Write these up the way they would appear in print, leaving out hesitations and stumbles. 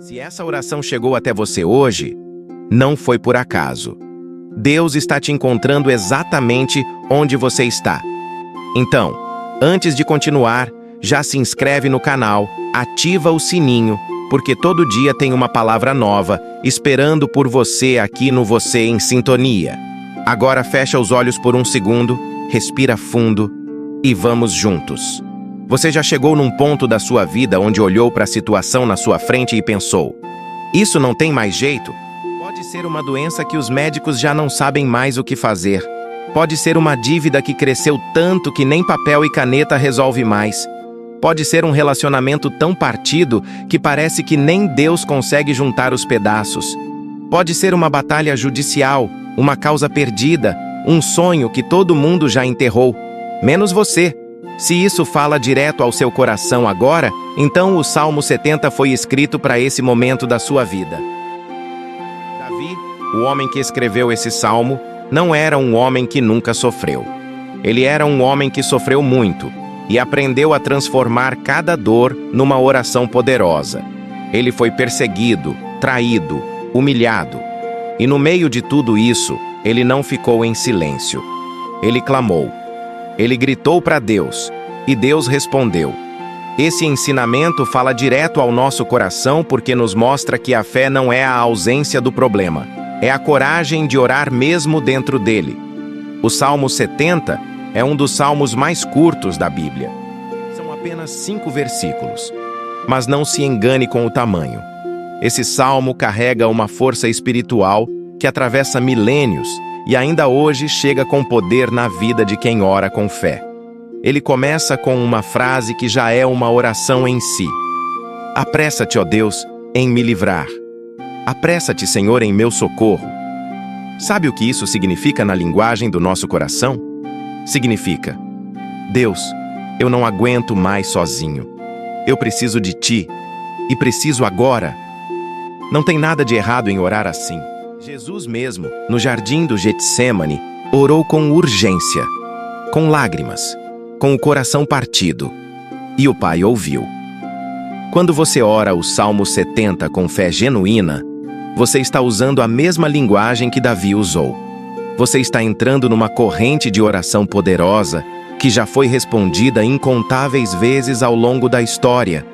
Se essa oração chegou até você hoje, não foi por acaso. Deus está te encontrando exatamente onde você está. Então, antes de continuar, já se inscreve no canal, ativa o sininho, porque todo dia tem uma palavra nova esperando por você aqui no Você em Sintonia. Agora fecha os olhos por um segundo, respira fundo e vamos juntos. Você já chegou num ponto da sua vida onde olhou para a situação na sua frente e pensou: isso não tem mais jeito? Pode ser uma doença que os médicos já não sabem mais o que fazer. Pode ser uma dívida que cresceu tanto que nem papel e caneta resolve mais. Pode ser um relacionamento tão partido que parece que nem Deus consegue juntar os pedaços. Pode ser uma batalha judicial, uma causa perdida, um sonho que todo mundo já enterrou, menos você. Se isso fala direto ao seu coração agora, então o Salmo 70 foi escrito para esse momento da sua vida. Davi, o homem que escreveu esse salmo, não era um homem que nunca sofreu. Ele era um homem que sofreu muito e aprendeu a transformar cada dor numa oração poderosa. Ele foi perseguido, traído, humilhado. E no meio de tudo isso, ele não ficou em silêncio. Ele clamou. Ele gritou para Deus, e Deus respondeu. Esse ensinamento fala direto ao nosso coração porque nos mostra que a fé não é a ausência do problema, é a coragem de orar mesmo dentro dele. O Salmo 70 é um dos salmos mais curtos da Bíblia. São apenas 5 versículos, mas não se engane com o tamanho. Esse salmo carrega uma força espiritual que atravessa milênios e ainda hoje chega com poder na vida de quem ora com fé. Ele começa com uma frase que já é uma oração em si. Apressa-te, ó Deus, em me livrar. Apressa-te, Senhor, em meu socorro. Sabe o que isso significa na linguagem do nosso coração? Significa: Deus, eu não aguento mais sozinho. Eu preciso de Ti, e preciso agora. Não tem nada de errado em orar assim. Jesus mesmo, no jardim do Getsêmani, orou com urgência, com lágrimas, com o coração partido. E o Pai ouviu. Quando você ora o Salmo 70 com fé genuína, você está usando a mesma linguagem que Davi usou. Você está entrando numa corrente de oração poderosa que já foi respondida incontáveis vezes ao longo da história.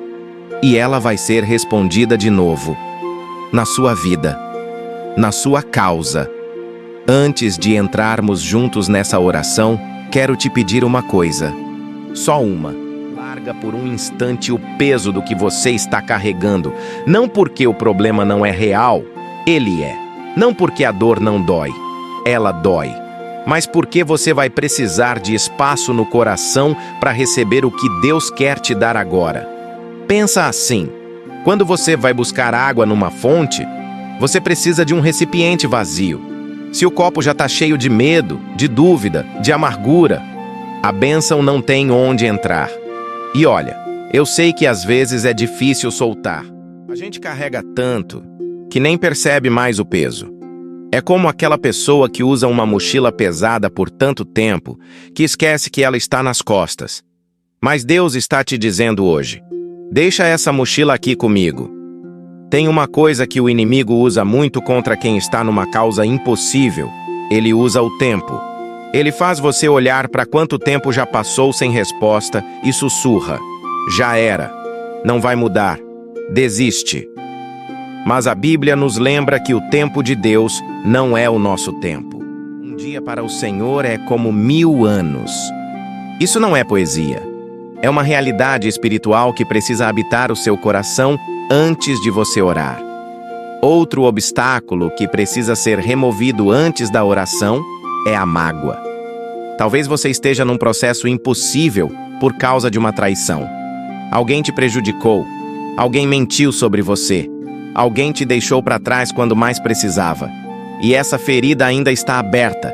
E ela vai ser respondida de novo, na sua vida, na sua causa. Antes de entrarmos juntos nessa oração, quero te pedir uma coisa. Só uma. Larga por um instante o peso do que você está carregando. Não porque o problema não é real, ele é. Não porque a dor não dói, ela dói. Mas porque você vai precisar de espaço no coração para receber o que Deus quer te dar agora. Pensa assim: quando você vai buscar água numa fonte, você precisa de um recipiente vazio. Se o copo já está cheio de medo, de dúvida, de amargura, a bênção não tem onde entrar. E olha, eu sei que às vezes é difícil soltar. A gente carrega tanto que nem percebe mais o peso. É como aquela pessoa que usa uma mochila pesada por tanto tempo que esquece que ela está nas costas. Mas Deus está te dizendo hoje: deixa essa mochila aqui comigo. Tem uma coisa que o inimigo usa muito contra quem está numa causa impossível. Ele usa o tempo. Ele faz você olhar para quanto tempo já passou sem resposta e sussurra: já era. Não vai mudar. Desiste. Mas a Bíblia nos lembra que o tempo de Deus não é o nosso tempo. Um dia para o Senhor é como 1000 anos. Isso não é poesia. É uma realidade espiritual que precisa habitar o seu coração antes de você orar. Outro obstáculo que precisa ser removido antes da oração é a mágoa. Talvez você esteja num processo impossível por causa de uma traição. Alguém te prejudicou. Alguém mentiu sobre você. Alguém te deixou para trás quando mais precisava. E essa ferida ainda está aberta.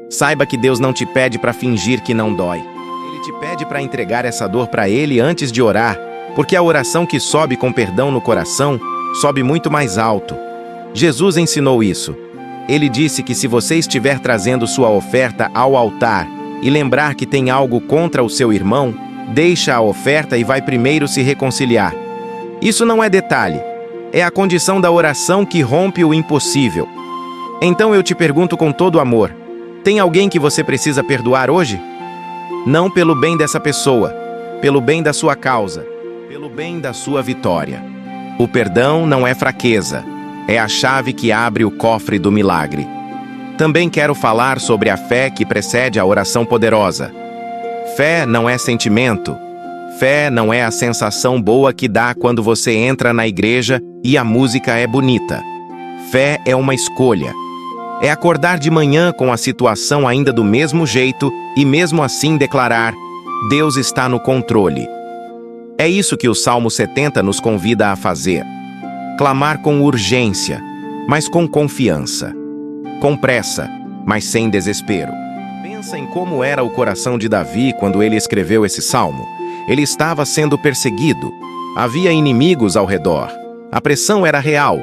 Saiba que Deus não te pede para fingir que não dói. Ele te pede para entregar essa dor para Ele antes de orar, porque a oração que sobe com perdão no coração sobe muito mais alto. Jesus ensinou isso. Ele disse que se você estiver trazendo sua oferta ao altar e lembrar que tem algo contra o seu irmão, deixa a oferta e vai primeiro se reconciliar. Isso não é detalhe. É a condição da oração que rompe o impossível. Então eu te pergunto com todo amor: tem alguém que você precisa perdoar hoje? Não pelo bem dessa pessoa, pelo bem da sua causa, pelo bem da sua vitória. O perdão não é fraqueza, é a chave que abre o cofre do milagre. Também quero falar sobre a fé que precede a oração poderosa. Fé não é sentimento. Fé não é a sensação boa que dá quando você entra na igreja e a música é bonita. Fé é uma escolha. É acordar de manhã com a situação ainda do mesmo jeito e mesmo assim declarar: Deus está no controle. É isso que o Salmo 70 nos convida a fazer. Clamar com urgência, mas com confiança. Com pressa, mas sem desespero. Pensa em como era o coração de Davi quando ele escreveu esse salmo. Ele estava sendo perseguido. Havia inimigos ao redor. A pressão era real.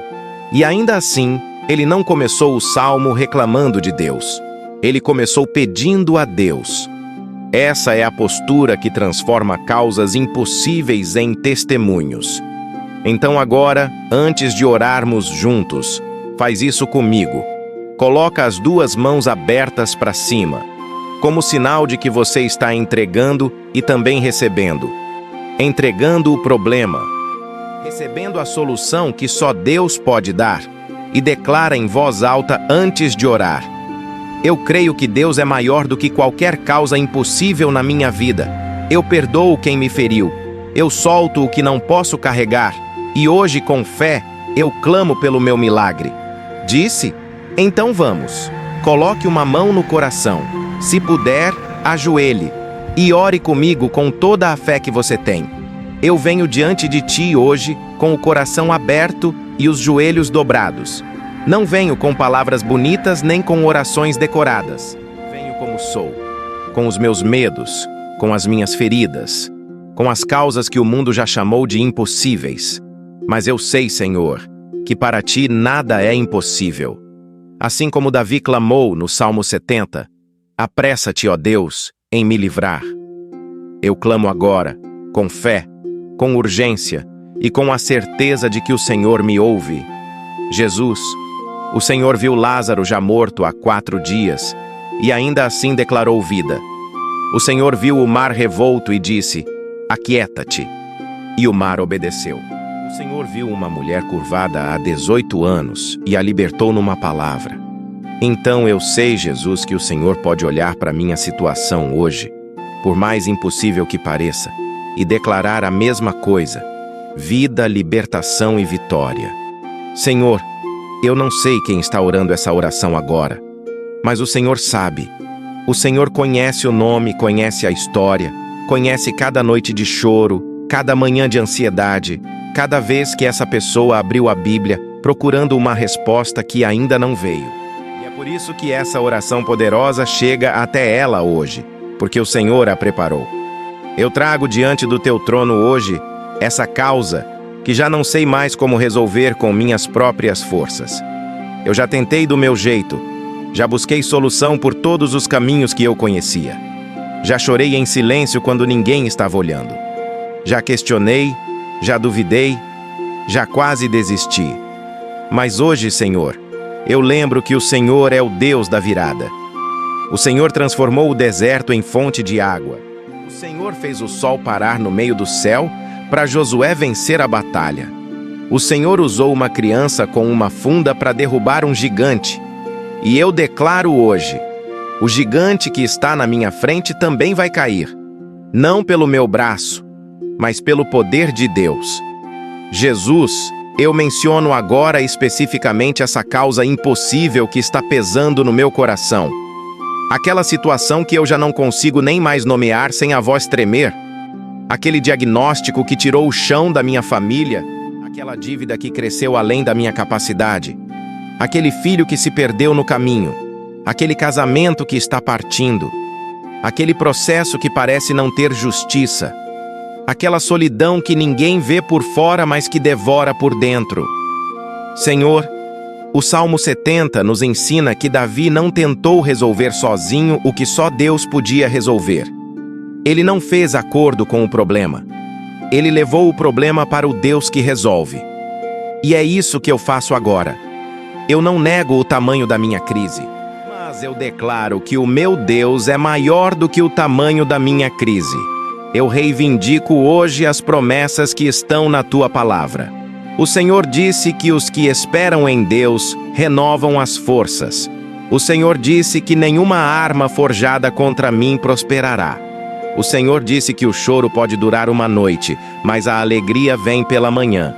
E ainda assim, ele não começou o salmo reclamando de Deus. Ele começou pedindo a Deus. Essa é a postura que transforma causas impossíveis em testemunhos. Então agora, antes de orarmos juntos, faz isso comigo. Coloca as duas mãos abertas para cima, como sinal de que você está entregando e também recebendo. Entregando o problema, recebendo a solução que só Deus pode dar, e declara em voz alta antes de orar: eu creio que Deus é maior do que qualquer causa impossível na minha vida. Eu perdoo quem me feriu. Eu solto o que não posso carregar. E hoje, com fé, eu clamo pelo meu milagre. Disse? Então vamos. Coloque uma mão no coração. Se puder, ajoelhe. E ore comigo com toda a fé que você tem. Eu venho diante de ti hoje com o coração aberto e os joelhos dobrados. Não venho com palavras bonitas nem com orações decoradas. Venho como sou, com os meus medos, com as minhas feridas, com as causas que o mundo já chamou de impossíveis. Mas eu sei, Senhor, que para ti nada é impossível. Assim como Davi clamou no Salmo 70, apressa-te, ó Deus, em me livrar. Eu clamo agora, com fé, com urgência e com a certeza de que o Senhor me ouve. Jesus, o Senhor viu Lázaro já morto há 4 dias e ainda assim declarou vida. O Senhor viu o mar revolto e disse: aquieta-te. E o mar obedeceu. O Senhor viu uma mulher curvada há 18 anos e a libertou numa palavra. Então eu sei, Jesus, que o Senhor pode olhar para minha situação hoje, por mais impossível que pareça, e declarar a mesma coisa: vida, libertação e vitória. Senhor, eu não sei quem está orando essa oração agora, mas o Senhor sabe. O Senhor conhece o nome, conhece a história, conhece cada noite de choro, cada manhã de ansiedade, cada vez que essa pessoa abriu a Bíblia procurando uma resposta que ainda não veio. E é por isso que essa oração poderosa chega até ela hoje, porque o Senhor a preparou. Eu trago diante do teu trono hoje essa causa que já não sei mais como resolver com minhas próprias forças. Eu já tentei do meu jeito, já busquei solução por todos os caminhos que eu conhecia. Já chorei em silêncio quando ninguém estava olhando. Já questionei, já duvidei, já quase desisti. Mas hoje, Senhor, eu lembro que o Senhor é o Deus da virada. O Senhor transformou o deserto em fonte de água. O Senhor fez o sol parar no meio do céu para Josué vencer a batalha. O Senhor usou uma criança com uma funda para derrubar um gigante. E eu declaro hoje: o gigante que está na minha frente também vai cair. Não pelo meu braço, mas pelo poder de Deus. Jesus, eu menciono agora especificamente essa causa impossível que está pesando no meu coração. Aquela situação que eu já não consigo nem mais nomear sem a voz tremer. Aquele diagnóstico que tirou o chão da minha família. Aquela dívida que cresceu além da minha capacidade. Aquele filho que se perdeu no caminho. Aquele casamento que está partindo. Aquele processo que parece não ter justiça. Aquela solidão que ninguém vê por fora, mas que devora por dentro. Senhor, o Salmo 70 nos ensina que Davi não tentou resolver sozinho o que só Deus podia resolver. Ele não fez acordo com o problema. Ele levou o problema para o Deus que resolve. E é isso que eu faço agora. Eu não nego o tamanho da minha crise, mas eu declaro que o meu Deus é maior do que o tamanho da minha crise. Eu reivindico hoje as promessas que estão na tua palavra. O Senhor disse que os que esperam em Deus renovam as forças. O Senhor disse que nenhuma arma forjada contra mim prosperará. O Senhor disse que o choro pode durar uma noite, mas a alegria vem pela manhã.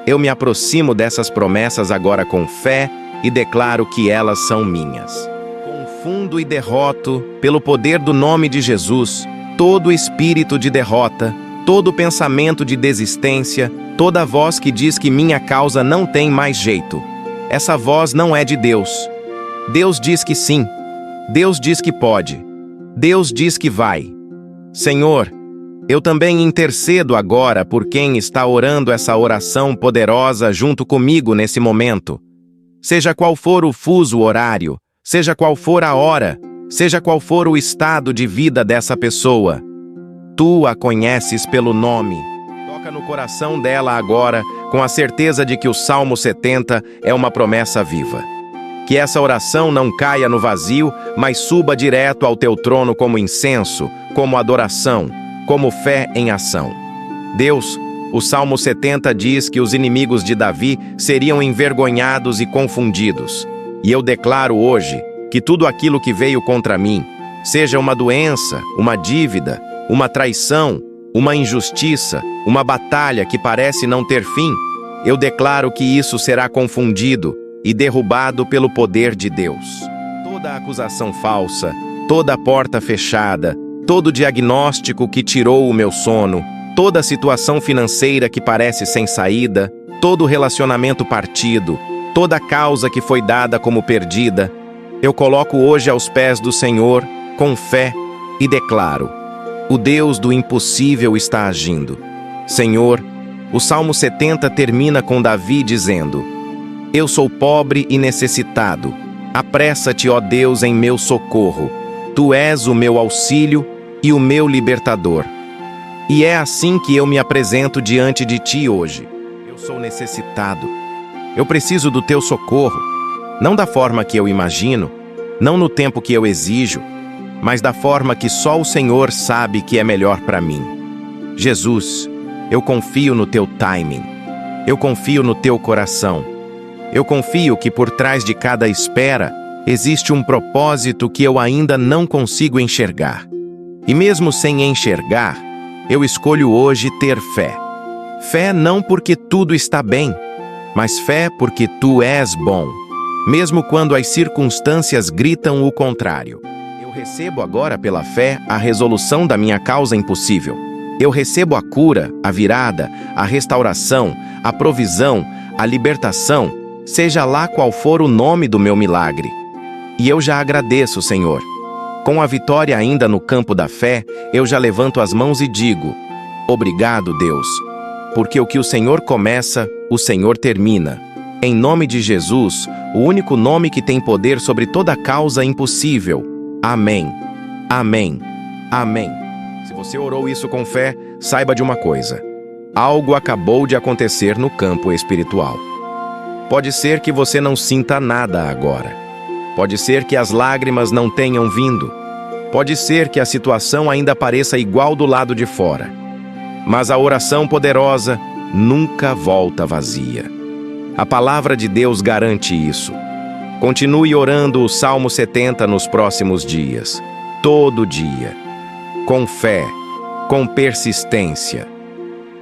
Eu me aproximo dessas promessas agora com fé e declaro que elas são minhas. Confundo e derroto, pelo poder do nome de Jesus, todo espírito de derrota, todo pensamento de desistência, toda voz que diz que minha causa não tem mais jeito. Essa voz não é de Deus. Deus diz que sim. Deus diz que pode. Deus diz que vai. Senhor, eu também intercedo agora por quem está orando essa oração poderosa junto comigo nesse momento. Seja qual for o fuso horário, seja qual for a hora, seja qual for o estado de vida dessa pessoa, tu a conheces pelo nome. Toca no coração dela agora, com a certeza de que o Salmo 70 é uma promessa viva. Que essa oração não caia no vazio, mas suba direto ao teu trono como incenso, como adoração, como fé em ação. Deus, o Salmo 70 diz que os inimigos de Davi seriam envergonhados e confundidos. E eu declaro hoje que tudo aquilo que veio contra mim, seja uma doença, uma dívida, uma traição, uma injustiça, uma batalha que parece não ter fim, eu declaro que isso será confundido e derrubado pelo poder de Deus. Toda acusação falsa, toda porta fechada, todo diagnóstico que tirou o meu sono, toda situação financeira que parece sem saída, todo relacionamento partido, toda causa que foi dada como perdida, eu coloco hoje aos pés do Senhor com fé e declaro: o Deus do impossível está agindo. Senhor, o Salmo 70 termina com Davi dizendo: eu sou pobre e necessitado. Apressa-te, ó Deus, em meu socorro. Tu és o meu auxílio e o meu libertador. E é assim que eu me apresento diante de ti hoje. Eu sou necessitado. Eu preciso do teu socorro, não da forma que eu imagino, não no tempo que eu exijo, mas da forma que só o Senhor sabe que é melhor para mim. Jesus, eu confio no teu timing. Eu confio no teu coração. Eu confio que por trás de cada espera existe um propósito que eu ainda não consigo enxergar. E mesmo sem enxergar, eu escolho hoje ter fé. Fé não porque tudo está bem, mas fé porque tu és bom, mesmo quando as circunstâncias gritam o contrário. Eu recebo agora pela fé a resolução da minha causa impossível. Eu recebo a cura, a virada, a restauração, a provisão, a libertação, seja lá qual for o nome do meu milagre. E eu já agradeço, Senhor. Com a vitória ainda no campo da fé, eu já levanto as mãos e digo: obrigado, Deus, porque o que o Senhor começa, o Senhor termina. Em nome de Jesus, o único nome que tem poder sobre toda causa impossível. Amém. Amém. Amém. Se você orou isso com fé, saiba de uma coisa: algo acabou de acontecer no campo espiritual. Pode ser que você não sinta nada agora. Pode ser que as lágrimas não tenham vindo. Pode ser que a situação ainda pareça igual do lado de fora. Mas a oração poderosa nunca volta vazia. A palavra de Deus garante isso. Continue orando o Salmo 70 nos próximos dias. Todo dia. Com fé. Com persistência.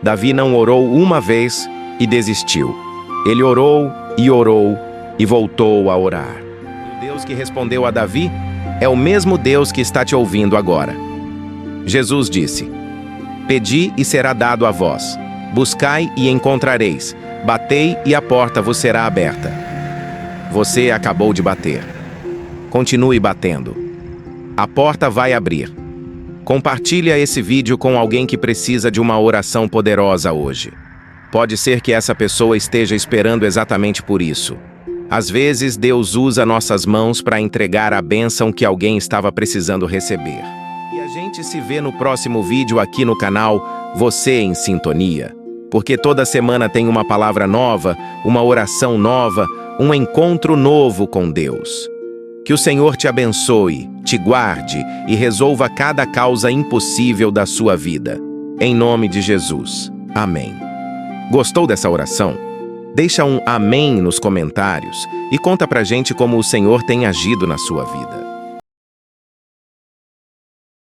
Davi não orou uma vez e desistiu. Ele orou e voltou a orar. O Deus que respondeu a Davi é o mesmo Deus que está te ouvindo agora. Jesus disse: pedi e será dado a vós. Buscai e encontrareis. Batei e a porta vos será aberta. Você acabou de bater. Continue batendo. A porta vai abrir. Compartilhe esse vídeo com alguém que precisa de uma oração poderosa hoje. Pode ser que essa pessoa esteja esperando exatamente por isso. Às vezes, Deus usa nossas mãos para entregar a bênção que alguém estava precisando receber. E a gente se vê no próximo vídeo aqui no canal Você em Sintonia. porque toda semana tem uma palavra nova, uma oração nova, um encontro novo com Deus. Que o Senhor te abençoe, te guarde e resolva cada causa impossível da sua vida. Em nome de Jesus. Amém. Gostou dessa oração? Deixa um amém nos comentários e conta pra gente como o Senhor tem agido na sua vida.